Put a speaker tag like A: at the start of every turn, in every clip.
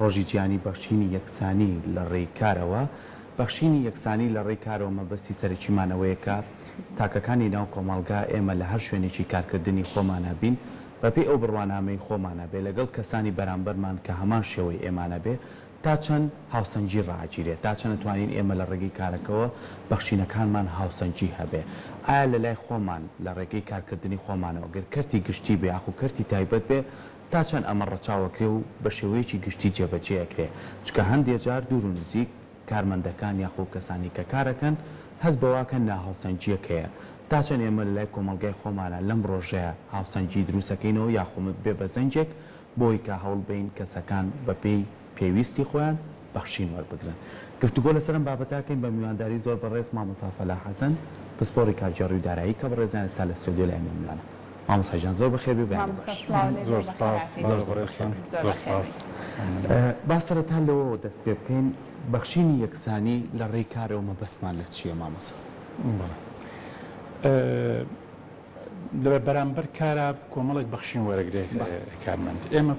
A: ڕۆژی جیهانی بەخشینی یەکسانی لە ڕێی کارەوە. بەخشینی یەکسانی لە ڕێی کارەوە مەبەستی سەرەکیمانەوەیە کە تاکەکانی ناو کۆمەڵگا ئێمە لە هەر شوێنێکی کارکردنی خۆمانە بین بەپێی ئەو بڕوانامەی خۆمانە بێ لەگەڵ کەسانی بەرامبەرمان کە هەمان شێوەی ئێمانە بێ تا چەند هاوسەنگی ڕاگیرێت تا چەند نتوانین ئێمە لە ڕێگەی کارەکەەوە بەخشینەکانمان هاوسەنگی هەبێ. ئایا لە لای خۆمان لە ڕێگەی کارکردنی خۆمانەوە گەر کەرتی گشتی بێ یاخو کەرتی تایبەت بێ تا چەند ئەمە ڕەچاوەکرێ و بە شێوەیەکی گشتی جێبەجێەکرێ چکە هەندێک جار دوور و نزیک کارمەندەکان یاخو کەسانی کە کارەکەن هەست بەواکە ناهاوسەنگیەکەیە تا چەند ئێمە لە لای کۆمەلگای خۆمانە لەم ڕۆژەیە هاوسەنگی دروستەکەینەوە یاخومت بێ بە زەنجێک بۆی کە هەوڵ بین کەسەکان بەپێی پێویستی خۆیان بەخشین وەربگرن. گفتوگۆ لەسەرم بابەتاکەین بە میوانداری زۆر بەڕێز مامۆستا فەلاح حەسەن پسپۆڕی کارگێڕی و دارایی کە بەڕێزیان ئێستا لە ستۆدیۆ لای مێملانە. مامۆستا جان زۆر بەخێربێ بەیان بەش.
B: زۆر سپاس زۆر سپاس.
A: با سەرەتا لەوە دەست پێ بکەین بەخشینی یەکسانی لە ڕێی کارەوە مەبەستمان لە چییە مامۆستا؟
B: لە بەرامبەر کارە کۆمەڵێک بەخشین وەرەگرێ کارمەند. ئێمە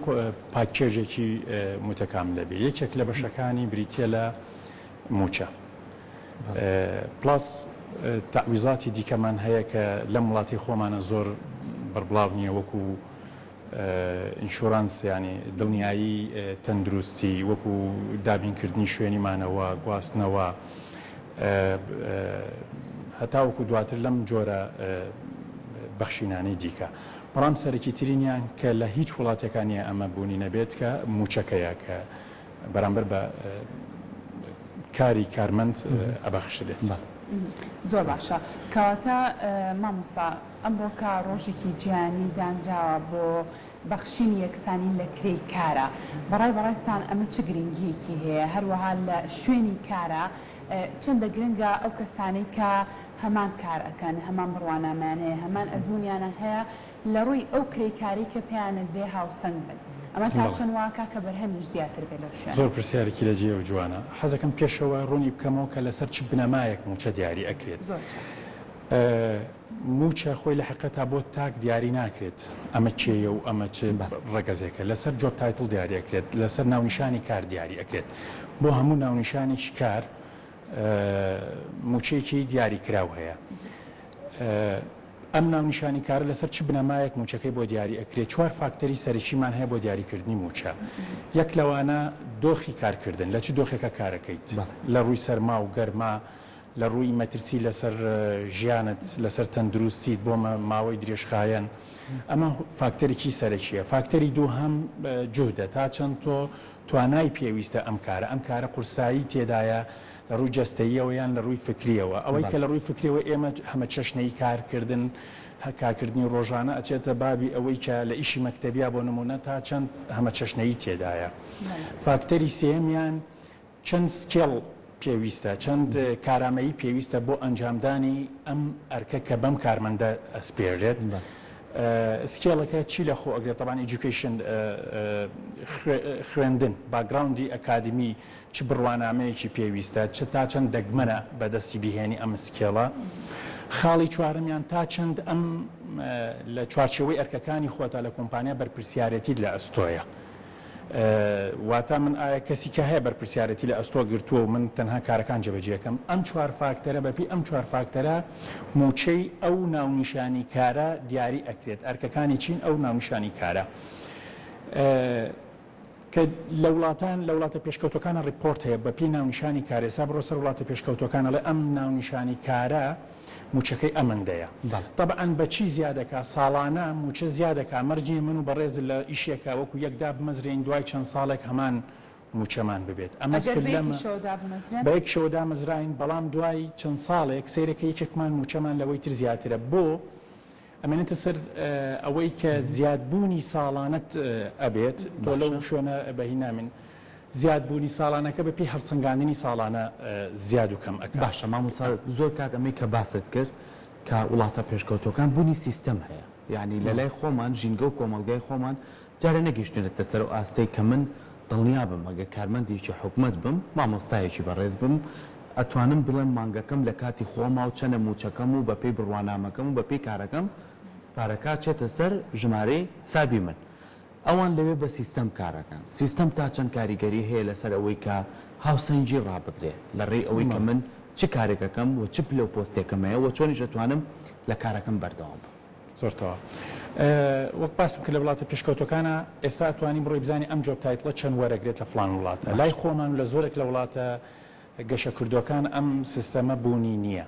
B: پاکێژێکی متەکامل لەبێ یەکێک لە بەشەکانی بریتە لە موچە پلاس تعویزاتی دیکەمان هەیە کە لەم وڵاتی خۆمانە زۆر بەربڵاو نییە وەکو ئینشۆرانس ینی دڵنیایی تەندروستی وەکو دابینکردنی شوێنیمانەوە گواستنەوە هەتا وەکو دواتر لەم جۆرە بەخشینانەی دیکە. بەڵام سەرەکی ترینیان کە لە هیچ وڵاتەکانیە ئەمە بوونی نەبێت کە موچەکەیە کە بەرامبەر بە کاری کارمەند ئەبەخشرێت.
C: زۆر باشە کەواتە مامۆستا ئەمڕۆ کە ڕۆژێکی جیهانی دانراوە بۆ بەخشینی یەکسانی لە کرێی کارە بەڕای بەڕاستان ئەمە چه گرنگیەکی هەیە هەروەها لە شوێنی کارە چەندە گرنگە ئەو کەسانەی کە هەمان کار ئەەکەن هەمان بڕوانامان هەیە هەمان ئەزمونیانە هەیە لە ڕووی ئەو کرێکاری کە پێیانە درێ هاوسەنگ بن ئەمە تا چەند واکە کە بەرهەمیش زیاتر بێ لە شوێن.
B: زۆر پرسیارێکی لە جێ و جوانە حەزەکەم پێشەوە ڕوونی بکەمەوە کە لەسەر چ بنەمایەک موچە دیاری ئەکرێت. موچە خۆی لە حقیقەتا بۆ تاک دیاری ناکرێت ئەمە چێیە و ئەمە چ ڕەگەزێکە لەسەر جۆب تایتڵ دیاری ئەکرێت لەسەر ناونیشانی کار دیاری ئەکرێت بۆ هەموو ناونیشانێکی کار موچەیەکی دیاری کراو هەیە. ئەم ناونیشانی کارە لەسەر چ بنەمایەک موچەکەی بۆ دیاری ئەکرێت چوار فاکتەری سەرەکیمان هەیە بۆ دیاریکردنی موچە. یەک لەوانە دۆخی کارکردن لە چ دۆخێکە کارەکەیت لە ڕووی سەرما و گەرما لە ڕووی مەترسی لەسەر ژیانت لەسەر تەندروستیت بۆ ماوەی درێژخایەن ئەمە فاکتەرێکی سەرەکیە. فاکتەری دووهەم جوهدە تا چەند تۆ توانای پێویستە ئەم کارە قورسایی تێدایە لە ڕووی جەستەییەوە یان لە ڕووی فکریەوە ئەوەی کە لە ڕووی فکریەوە ئێمە هەمە چەشنەی کارکردن کارکردنی ڕۆژانە ئەچێتە بابی ئەوەی کە لە ئیشی مەکتەبیا بۆ نمونە تا چەند هەمە چەشنەی تێدایە. فاکتەری سێمیان چەند سکێڵ پێویستە چەند کارامەیی پێویستە بۆ ئەنجامدانی ئەم ئەرکە کە بەم کارمەندە ئەسپێرێت. سکێڵەکە چی لە خۆ ئەگرێت طبعاً ئیدوکیشن خوێندن باگراوندی ئەکادمی چ بڕوانامەیەکی پێویستە چ تا چەند دەگمەنە بەدەستی بهێنی ئەم سکێڵە. خاڵی چوارمیان تا چەند ئەم لە چوارچێوەی ئەرکەکانی خۆتا لە کۆمپانیا بەرپرسیارەتیت لە ئەستۆیە واتە من ئایا کەسی کە هەیە بەرپرسیارەتی لە ئەستۆ گرتووە و من تەنها کارەکان جێبەجێەکەم ئەم چوار فاکتەرە بەپی ئەم چوار فاکتەرە موچەی ئەو ناونیشانی کارە دیاری ئەکرێت ئەرکەکانی چین ئەو ناونیشانی کارە کە لە وڵاتە پێشکەوتەکانە ڕیپۆرت هەیە بەپی ناونیشانی کارێسا بڕۆ سەر وڵاتە پێشکەوتەکانە لە ئەم ناونیشانی کارە موچەکەی ئەمەندەیە. طبعاً بەچی زیادەکە ساڵانە موچە زیادەکە مەرجی من و بەڕێز لە ئیشێکە وەکو یەکدا بمەزرێن دوای چەند ساڵێک هەمان موچەمان ببێت. ئەمە بە یەک شەوەدا مەزراین بەڵام دوای چەند ساڵێک سیرەکە یەکێکمان موچەمان لەوەی تر زیاترە بۆ ئەمێنێتە سەر ئەوەی کە زیادبوونی ساڵانەت ئەبێت تۆ لەو شوێنە بەهینا من زیادبوونی ساڵانەکە بەپی هەڵسەنگاندنی ساڵانە زیاد و کەم ئەکات.
A: باشە مامۆستا زۆر کات ئەمەی کە باست کرد کە وڵاتە پێشکەوتەکان بوونی سیستەم هەیە یعنی لە لای خۆمان ژینگە و کۆمەلگای خۆمان جارە نەگەیشتێتە سەر و ئاستەی کە من دڵنیا بم ئەگە کارمەندێکی حکومەت بم مامۆستایەکی بەڕێز بم ئەتوانم بڵێم مانگەکەم لە کاتی خۆما و چەنە موچەکەم و بەپێی بڕوانامەکەم و بەپێی کارەکەم پارەکە چێتە سەر ژمارەی حسابی من ئەوان لەوێ بە سیستەم کارەکەن سیستەم تا چەند کاریگەری هەیە لەسەر ئەوەی کە هاوسەنجی ڕابگرێ لە ڕێی ئەوەی کە من چ کارێکەکەم و چ لەو پۆستێکەکەمەیە و چۆنیش دەتوانم لە کارەکەم بەردەوام بم.
B: زۆرتەوە وەک باسم کرد لە وڵاتە پێشکەوتەکانە ئێستا توانیم بڕۆی بزانانی ئەم جۆب تایتڵە چەند وەرەگرێت لە فڵان وڵاتە لای خۆمان لە زۆرێک لە وڵاتە گەشە کردوەکان ئەم سیستەمە بوونی نییە.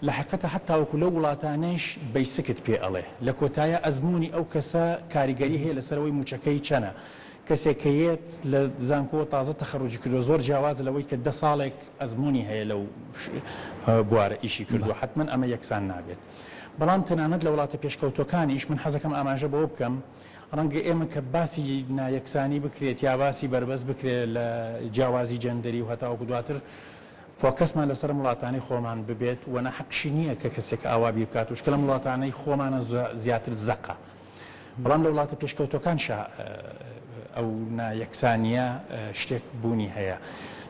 B: لە حقیقەتە حتاوەکو لەو وڵاتانەش بەیسکت پێ ئەڵێ لە کۆتایە ئەزمموی ئەو کەسە کاریگەری هەیە لەسەرەوەی موچەکەی چەنە کەسێکەیەت لە زانکۆ تازە تەخەڕوجی کردو زۆر جیاواز لەوەی کە 10 ساڵێک ئەزمموی هەیە لەو بوارە ئیشی کردو حتمما ئەمە یەکسان نابێت. بەڵام تەنانەت لە وڵاتە پێشکەوتەکانیش من حەزەکەم ئاماژە بەوە بکەم ڕەنگە ئێمە کە باسی نایەکسانی بکرێت یا باسی بربەست بکرێت لە جیاوازی جەندەری و هەتاوەکو دواتر فۆکەسمان لەسەر وڵاتانی خۆمان ببێت و نەحەقشی نییە کە کەسێک ئاوا بیر بکات و شکە لە وڵاتانەی خۆمانە زیاتر زەقە. بەڵام لە وڵاتە پێشکەوتەکان ئەو نایەکسانیە شتێک بوونی هەیە.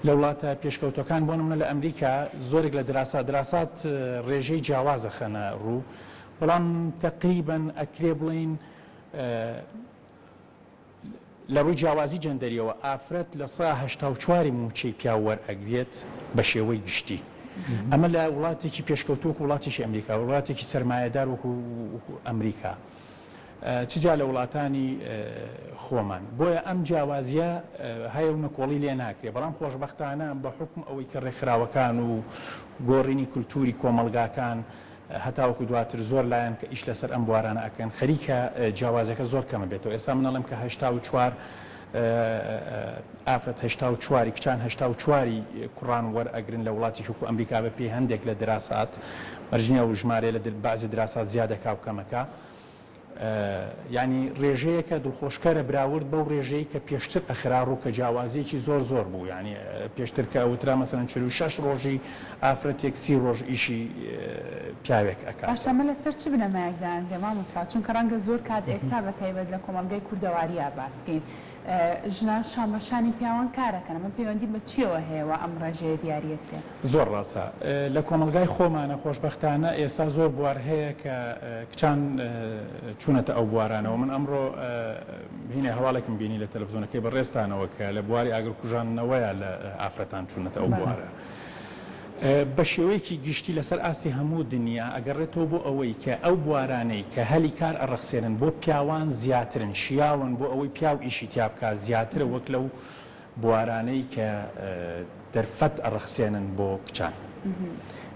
B: لە وڵاتە پێشکەوتەکان بۆ نمونە لە ئەمریکا زۆرێک لە دراسات ڕێژەی جیاوازە خەنە ڕوو بەڵام تقریبەن ئەکرێ بڵین لە ڕووی جیاوازی جەندەریەوە ئافرەت لە 1970 موچەی پیا وەرئەگرێت بە شێوەی گشتی. ئەمە لە وڵاتێکی پێشکەوتووە وڵاتێکی ئەمریکا وڵاتێکی سەرمایەدار وەکو ئەمریکا چجا لە وڵاتانی خۆمان بۆیە ئەم جیاوازیە هەیە و نەکۆڵی لێ ناکرێت بەڵام خۆشبەختانە بە حکم ئەوەی کە ڕێکخراوەکان و گۆڕینی کولتوری کۆمەلگاکان هەتاوەکو دواتر زۆر لایەن کە ئیش لەسەر ئەم بوارانە ئەکەن خەریکە جیاوازەکە زۆر کەمە بێتەوە. ئێستا منەڵم کە 84 ئافرەت 84 کچان 84 کوڕان وەرئەگرن لە وڵاتی وەکو ئەمریکا بە پێی هەندێک لە دراسات بەرژنیە و ژمارە لە بەعزی دراسات زیادەکا و کەمەکە. ینی ڕێژەیەکە دڵخۆشکەرە براورد بەو ڕێژەیە کە پێشتر ئەخرا ڕووکە جیاوازیەکی زۆر بوو ینی پێشتر کە ئەوترا مەسەرەن 46 ڕۆژی ئافرەتێک 30 ڕۆژ ئیشی پیاوێک ئەکات.
C: باشەمە لەسەر چ بنەمایەکدان مامۆستا چونکە ڕەنگە زۆر کات ئێستا بە تایبەت لە کۆمەلگای کوردەواریە باسکەین ژنان شامەشانی پیاوان کارەکەن ئەمە پەیوەندی بە چیەوە هەیەەوە ئەم ڕێژەیە دیارەتێ
B: زۆر ڕاستە لە کۆمەلگای خۆمانە خۆشبەختانە ئێستا زۆر بوار هەیە کە کچان چوونەتە ئەو بوارانەوە. من ئەمڕۆ هینێ هەواڵێکم بینی لە تەلەڤیزۆنەکەی بەڕێستانەوە کە لە بواری ئاگرکوژانەوەیە لە ئافرەتان چوونەتە ئەو بوارە بە شێوەیەکی گشتی لەسەر ئاستی هەموو دنیا ئەگەڕێتەوە بۆ ئەوەی کە ئەو بوارانەی کە هەلی کار ئەڕەخسێنن بۆ پیاوان زیاترن شیاون بۆ ئەوەی پیاو ئیشی تیابکە زیاترە وەک لەو بوارانەی کە دەرفەت ئەڕەخسێنن بۆ کچان.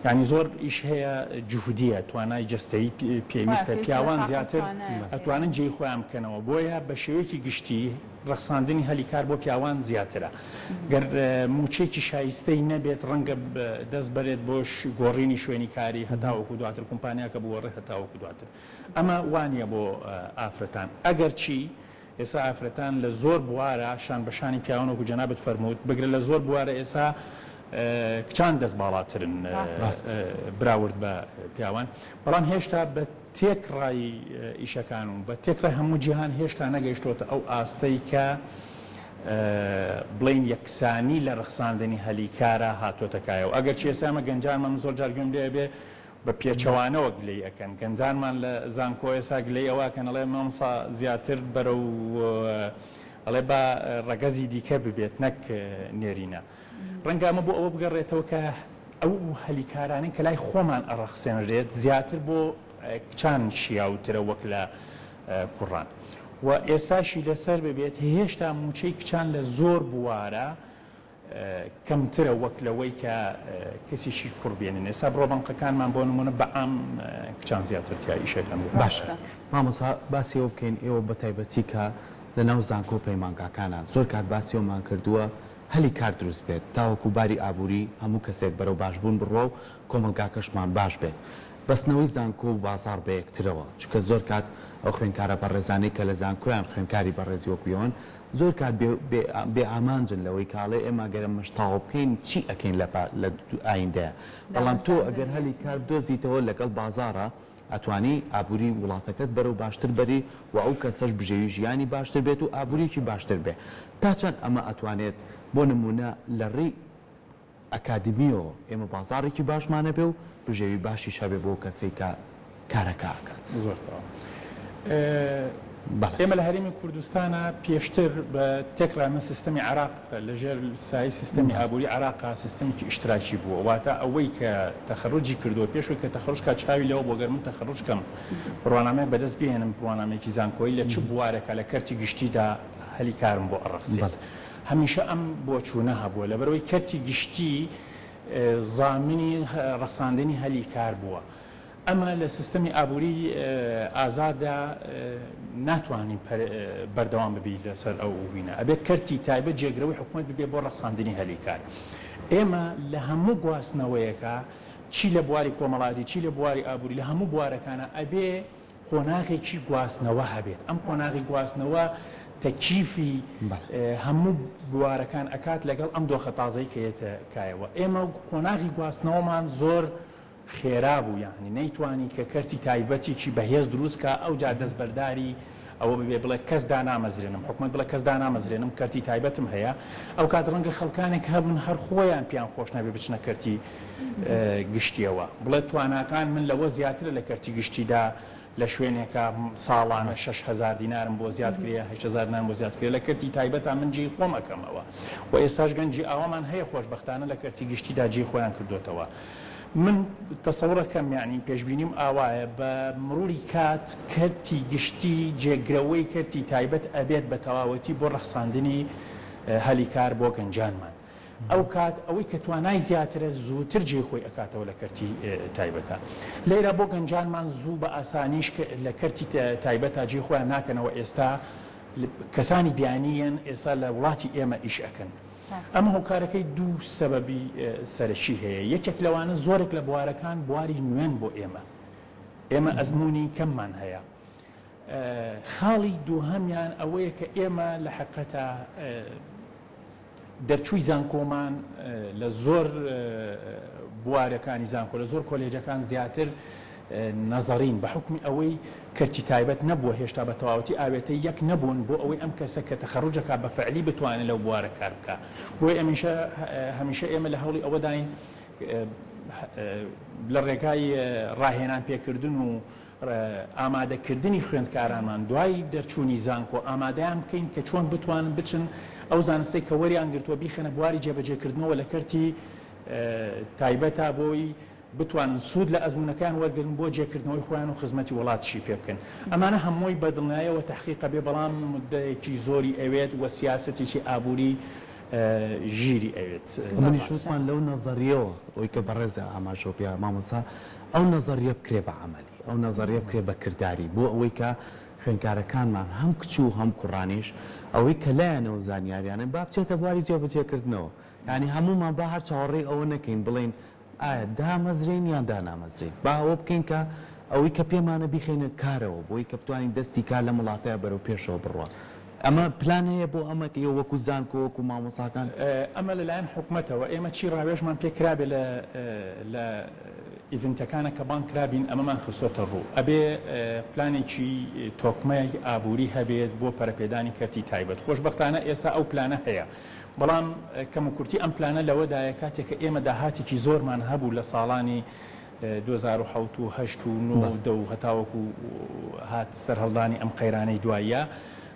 B: ینی زۆر ئیش هەیە جوهودیە توانای جەستەیی پێویستە پیاوان زیاتر ئەتوانن جێی خۆیان بکەنەوە بۆیە بە شێوەیەکی گشتی ڕەخساندنی هەلی کار بۆ پیاوان زیاترە. گەر موچێکی شایستەی نەبێت ڕەنگە دەست بەرێت بۆش گۆڕینی شوێنی کاری هەتاوەکو دواتر کۆمپانیاکە بوەڕێ هەتاوەکو دواتر ئەمە وانە بۆ ئافرەتان. ئەگەر چی ئێستا ئافرەتان لە زۆر بوارە شان بەشانی پیاوان وەکو جەنابەت فەرمووت بگرە لە زۆر بوارە ئێستا کچان دەست باڵاترن براورد بە پیاوان بەڵام هێشتا بە تێکڕای ئیشەکان و بە تێکڕای هەموو جیهان هێشتا نەگەیشتۆتە ئەو ئاستەی کە بڵین یەکسانی لە ڕەخساندنی هەلی کارە هاتۆتەکایەوە. ئەگەر چێسامە گەنجانمان زۆر جارگوێم لێ بێ بە پێچەوانەوە گلەی ئەەکەن گەنجانمان لە زانکۆ ئێسا گلەی ئەوەکەن ئەڵێ مامسا زیاتر بەرەو ئەڵێ بە ڕەگەزی دیکە ببێت نەک نێرینە. ڕەنگامە بۆ ئەوە بگەڕێتەوە کە ئەو هەلیکارانەی کە لای خۆمان ئەڕەخسێنرێت زیاتر بۆ کچان شیاوترە وەک لە کوڕان و ئێستاشی لەسەر ببێت هێشتا موچەی کچان لە زۆر بوارە کەمترە وەک لەوەی کە کەسیشی کوڕ بێنن. ئێستا بڕۆبەنقەکانمان بۆ نمونە بە ئام کچان زیاتر تیاییشەکەن.
A: باشە مامۆستا باسیەوە بکەین ئێوە بە تایبەتی کە لە ناو زانکۆ پەیمانگاکانە زۆر کات باسیەوەمان کردووە هەلی کار دروست بێت تاوەکو باری ئابووری هەموو کەسێک بەرەو باشبوون بڕۆ و کۆمەلگاکەشمان باش بێت. بەستنەوەی زانکۆ و بازار بە یەکترەوە چونکە زۆر کات ئەو خوێنکارە بەڕێزانەی کە لە زانکۆیان خوێنکاری بەڕێزی وەکویەوەن زۆر کات بێ ئامانجن لەوەی کاڵێ ئێمە گەرە مشتاو بکەین چی ئەکەین لە ئایندەیە. بەڵام تۆ ئەگەر هەلی کار دۆزیتەوە لەگەڵ بازارە ئەتوانی ئابووری وڵاتەکەت بەرەو باشتر بەری و ئەو کەسەش بژێوی ژیانی باشتر بێت و ئابووریکی باشتر بێ. تا چەند ئەمە ئەتوانێت بۆ نمونە لە ڕێی ئەکادمیەوە ئێمە بازارێکی باشمانە بێ و بژێوی باشی شەبێ بۆ کەسێک کە کارەکە ئاکات.
B: زۆرتەوە ئێمە لە هەرێمی کوردستانە پێشتر بە تێکرامە سیستەمی عراق لەژێر سای سیستەمی ئابووری عراقا سیستەمێکی ئیشتراکی بووە واتە ئەوەی کە تەخەڕوجی کردووە پێشوەی کە تەخەڕوجکە چاوی لەوە بۆ گەر من تەخەڕوجکەم بڕوانامەیە بەدەست بهێنم بڕوانامێکی زانکۆیی لە چ بوارێکە لە کەرتی گشتیدا هەلی کارم بۆ ئەڕەخسێت هەمیشە ئەم بۆ چوونە هەبووە لەبەرەوەی کەرتی گشتی زامینی ڕەخساندنی هەلی کار بووە ئەمە لە سیستەمی ئابووری ئازادا ناتوانین بەردەوام ببی لەسەر ئەو بینە ئەبێ کەرتی تایبەت جێگرەوەی حکوومەت ببێ بۆ ڕەخساندنی هەلی کار ئێمە لە هەموو گواستنەوەیەکە چی لە بواری کۆمەڵاتی چی لە بواری ئابووری لە هەموو بوارەکانە ئەبێ قۆناغێکی گواستنەوە هەبێت ئەم قۆناغی گواستنەوە تەکیفی هەموو بوارەکان ئەکات لەگەڵ ئەم دۆخە تازەی کەیەتە کایەوە ئێمە قۆناغی گواستنەوەمان زۆر خێرا بوو یعنی نەیتوانی کە کەرتی تایبەتێکی بەهێز دروستکە ئەو جا دەستبەرداری ئەوە ببێ بڵێ کەس دانامەزرێنم حکومەت بڵێ کەس دانامەزرێنم کەرتی تایبەتم هەیە ئەو کات ڕەنگە خەڵکانێک هەبوون هەر خۆیان پیان خۆش نەبێ بچنە کەرتی گشتیەوە بڵێ تواناکان من لەوە زیاترە لە کەرتی گشتیدا لە شوێنێکە ساڵانە 6,000 دینارم بۆ زیاد کرێ 8,000 دینار بۆ زیاد کرێ لە کەرتی تایبەتە من جێی خۆم ئەەکەمەوە و ئێستاش گەنجی ئاوامان هەیە خۆشبەختانە لە کەرتی گشتیدا جێی خۆیان کردوتەوە من تەسەوڕەکەم یعنی پێشبینیم ئاوایە بە مروری کات کەرتی گشتی جێگرەوەی کەرتی تایبەت ئەبێت بە تەواوەتی بۆ ڕەخساندنی هەلی کار بۆ گەنجانمان ئەو کات ئەوەی کە توانای زیاترە زووتر جێخۆی ئەکاتەوە لە کەرتی تایبەتە لێرە بۆ گەنجانمان زوو بە ئاسانیش لە کەرتی تایبەتە جێخۆیان ناکەنەوە ئێستا کەسانی بیانیەن ئێستا لە وڵاتی ئێمە ئیش ئەکەن ئەمە هۆکارەکەی دوو سەبەبی سەرەکی هەیە یەکێک لەوانە زۆرێک لە بوارەکان بواری نوێن بۆ ئێمە ئەزمموی کەممان هەیە خاڵی دووهەمیان ئەوەیە کە ئێمە لە حقیقەتە دەرچووی زانکۆمان لە زۆر بوارەکانی زانکۆ لە زۆر کۆلێجەکان زیاتر نەزەڕین بە حکمی ئەوەی کەرتی تایبەت نەبووە هێشتا بە تەواوەتی ئاوێتەی یەک نەبوون بۆ ئەوەی ئەم کەسە کە تەخەڕوجەکە بە فعلی بتوانێت لەو بوارە کار بکە بۆی هەمیشە ئێمە لە هەوڵی ئەوە داین لە ڕێگای ڕاهێنان پێکردن و ئامادەکردنی خوێندکارانمان دوای دەرچوونی زانکۆ ئامادەیان بکەین کە چۆن بتوانن بچن ئەو زانستەی کە وەریان گرتووە بیخەنە بواری جێبەجێکردنەوە لە کەرتی تایبەتە بۆی بتوانن سوود لە ئەزمونەکان وەرگن بۆ جێکردنەوەی خۆیان و خزمەتی وڵاتشی پێ بکەن ئەمانە هەمووی بەدڵنایەوە تحقیقە بێ بەڵام مدەیەکی زۆری ئەوێت وە سیاسەتێکی ئابووری ژیری ئەوێت
A: منیشمان لەو نەزەریەوە ئەوی کە بەڕێزە ئاماژۆپیا مامۆسا ئەو نەزەریە بکرێ بە عەمەلی ئەو نەزەریە بکرێ بە کردداری بۆ ئەوەی کە خوێندکارەکانمان هەم کچ و هەم کوڕانیش ئەوەی کە لایەنەوە زانیاریانە با بچێتە بواری جێبەجێکردنەوە ینی هەمومان با هەر چاوەڕێی ئەوە نەکەین بڵین ئایا دامەزرین یان دانامەزرین با ئەوە بکەین کە ئەوەی کە پێمانە بیخینە کارەوە بۆی کە بتوانین دەستی کار لە وڵاتەیە بەرەو پێشەوە بڕوە ئەمە پلان هەیە بۆ ئەمە کە وەکو زانکۆ وەکو مامۆساکان
B: ئەمە لەلایەن حکوومەتەوە ئێمە چی ڕاوێژمان پێکرابێ لە ئیڤنتەکانە کە بان کرابین ئەمەمان خستۆتە ڕوو ئەبێ پلانێکی تۆکمەی ئابووری هەبێت بۆ پەرەپێدانی کەرتی تایبەت خۆشبەختانە ئێستا ئەو پلانە هەیە بەڵام کەم و کورتی ئەم پلانە لەوەدایە کاتێک کە ئێمە داهاتێکی زۆرمان هەبوو لە ساڵانی 2007 و 8 و 9 و هەتاوەکو هات سەرهەڵدانی ئەم قەیرانەی دواییە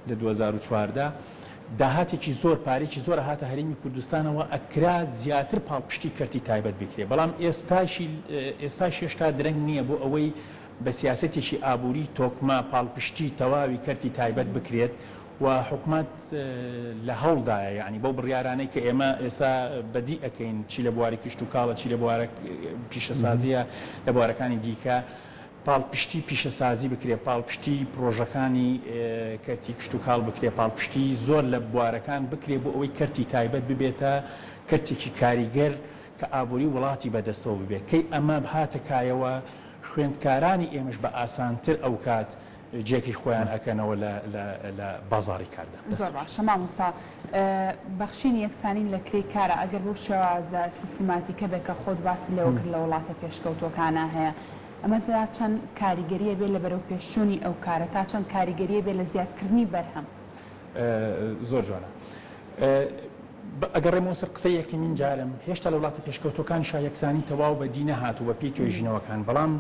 B: لە 2014 داهاتێکی زۆر پارێکی زۆر هاتە هەرێمی کوردستانەوە ئەکرا زیاتر پاڵپشتی کەرتی تایبەت بکرێ بەڵام ئێستا هێشتا درەنگ نییە بۆ ئەوەی بە سیاسەتێکی ئابووری تۆکمە پاڵپشتی تەواوی کەرتی تایبەت بکرێت و حکومت لە هەوڵدایە یعنی بەو بڕیارانەی کە ئێمە ئێستا بەدی ئەەکەین چی لە بواری کشت و کاڵە چی لە بوارە پیشەسازیە لە بوارەکانی دیکە پاڵپشتی پیشەسازی بکرێ پاڵپشتی پرۆژەکانی کەرتی کشت و کاڵ بکرێ پاڵپشتی زۆر لە بوارەکان بکرێ بۆ ئەوەی کەرتی تایبەت ببێتە کەرتێکی کاریگەر کە ئابووری وڵاتی بەدەستەوە ببێت کەی ئەمە بهاتە کایەوە خوێندکارانی ئێمەش بە ئاسانتر ئەو کات جێکی خۆیان ئەکەنەوە لە بازاڕی کاردا
C: زۆر باشە مامۆستا بەخشینی یەکسانی لە کرێی کارە ئەگەر بۆ شێوازە سیستماتیکە بێت کە خۆت باسی لەوە کرد لە وڵاتە پێشکەوتۆکانە هەیە ئەمە تا چەند کاریگەریە بێت لە بەرەو پێشچوونی ئەو کارە تا چەند کاریگەریە بێت لە زیادکردنی بەرهەم
B: زۆر جوانە ئەگەر ڕێمەوە سەر قسەی یەکەمین جارم هێشتا لە وڵاتە پێشکەوتۆکان یەکسانی تەواو بە دی نەهاتوو بە پێی توێژینەوەکان بەڵام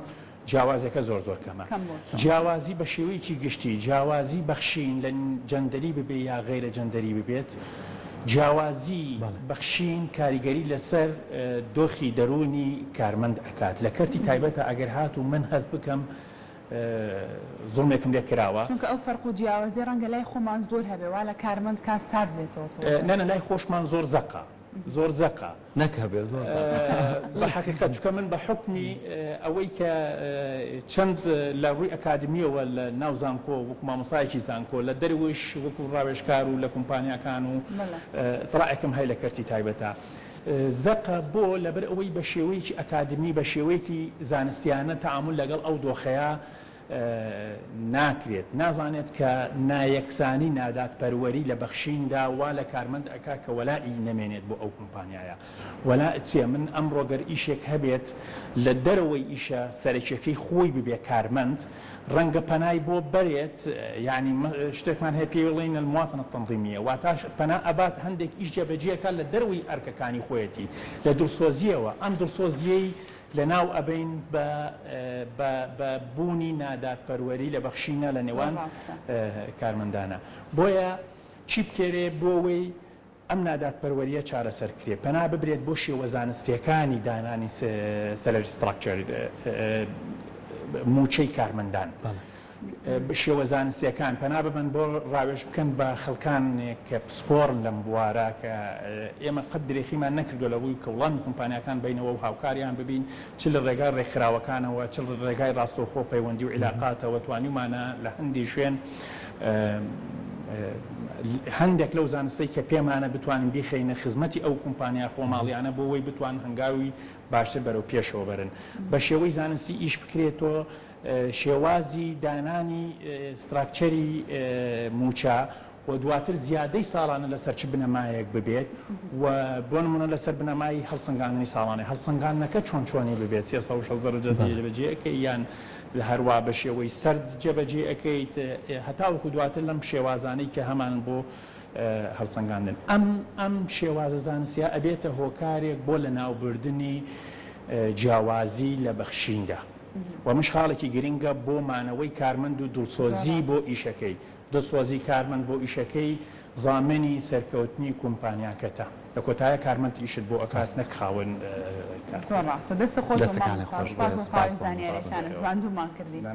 B: جیاوازەکە زۆر کەمە. جیاوازی بە شێوەیەکی گشتی جیاوازی بەخشین لە جەندەری ببێ یا غیرە جەندەری ببێت، جیاوازی بەخشین کاریگەری لەسەر دۆخی دەرونی کارمەند ئەکات. لە کەرتی تایبەتە ئەگەر هات و من هەست بکەم زۆمێکم لێ کراوە،
C: چونکە ئەو فەرق و جیاوازی ڕەنگە لای خۆمان زۆر هەبێ وا لە کارمەند کاستار بێتەوە.
B: نەنە لای خۆشمان زۆر زەقا
A: نەکەبێ زۆر
B: بە حقیقەت چکە من بە حکمی ئەوەی کە چەند لە ڕووی ئەکادمیەوە لە ناو زانکۆ وەکو مامۆستایەکی زانکۆ لە دەرویش وەکو ڕاوێژکار و لە کۆمپانیاکان و تڕائێکم هەیە لە کەرتی تایبەتە زەقە بۆ لەبەر ئەوەی بە شێوەیەکی ئەکادمی بە شێوەیەکی زانستیانە تەعامل لەگەڵ ئەو دۆخەیە ناکرێت، نازانێت کە نایەکسانی نادات پەروەری لە بەخشیندا وا لە کارمەند ئەکا کە وەلایی نەمێنێت بۆ ئەو کۆمپانیایە. وەلا چێ من ئەمڕۆ گەر ئیشێک هەبێت لە دەرەوەی ئیشە سەرەکیەکەی خۆی ببێ کارمەند ڕەنگە پەنای بۆ بەرێت، یعنی شتێکمان هەیە پێی بڵێن المواطنە تەنظیمیە، واتاش پەنا ئەبات هەندێک ئیش جێبەجێکە لە دەروی ئەرکەکانی خۆیەتی لە دڵسۆزیەوە ئەم دڵسۆزیەی لە ناو ئەبین بە بوونی نادات پەروەری لە بەخشینە لە نێوان کارمەندانە. بۆیە چی بکێرێ بۆەوەی ئەم نادات پەروەریە چارەسەرکرێ، پەنا ببرێت بۆ شێوە زانستیەکانی دانانی سەلەری ستراکچەر موچەی کارمەندان. شێوە زانستیەکان پەنا ببن بۆ ڕاوێژ بکەن بە خەڵکانێک کە پسپۆڕن لەم بوارە کە ئێمە قەت درێخیمان نەکردو لە بووی کە وڵامی کۆمپانیەکان بینەوە و هاوکاریان ببین چ لە ڕێگای ڕێکخراوەکانەوە چ لە ڕێگای ڕاستەوخۆ پەیوەندی و عیلاقاتەوە توانیمانە لە هەندی شوێن هەندێک لەو زانستەی کە پێمانە بتوانین بیخەینە خزمەتی ئەو کۆمپانیا خۆماڵیانە بۆ ئەوەی بتوان هەنگاوی باشتر بەرەو پێشەوە بەرن. بە شێوەی زانستی ئیش بکرێتەوە شێوازی دانانی ستراکچەری موچە و دواتر زیادەی ساڵانە لەسەر چ بنەمایەک ببێت و بۆ نمونە لەسەر بنەمای هەڵسەنگاندنی ساڵانەی هەڵسەنگاندنەکە چۆنی ببێت 360 دەرەجە جێبەجێەکەی یان لە هەروە بە شێوەی سەرد جێبەجێ ئەەکەیت هەتاوەکو دواتر لەم شێوازانەی کە هەمان بۆ هەڵسەنگاندن. ئەم شێوازە زانستیە ئەبێتە هۆکارێک بۆ لە ناوبردنی جیاوازی لە بەخشیندا و مشخاڵێکی گرنگە بۆ مانەوەی کارمەند و دڵسۆزی بۆ ئیشەکەی. دڵسۆزی کارمەند بۆ ئیشەکەی زامنی سەرکەوتنی کۆمپانیاکەتە. لە کۆتایە کارمەند ئیشت بۆ ئەکاس نەک خاوەن
C: زۆر ڕاستە دەستە خۆش زانیاریەکانت ماندوومان کردی.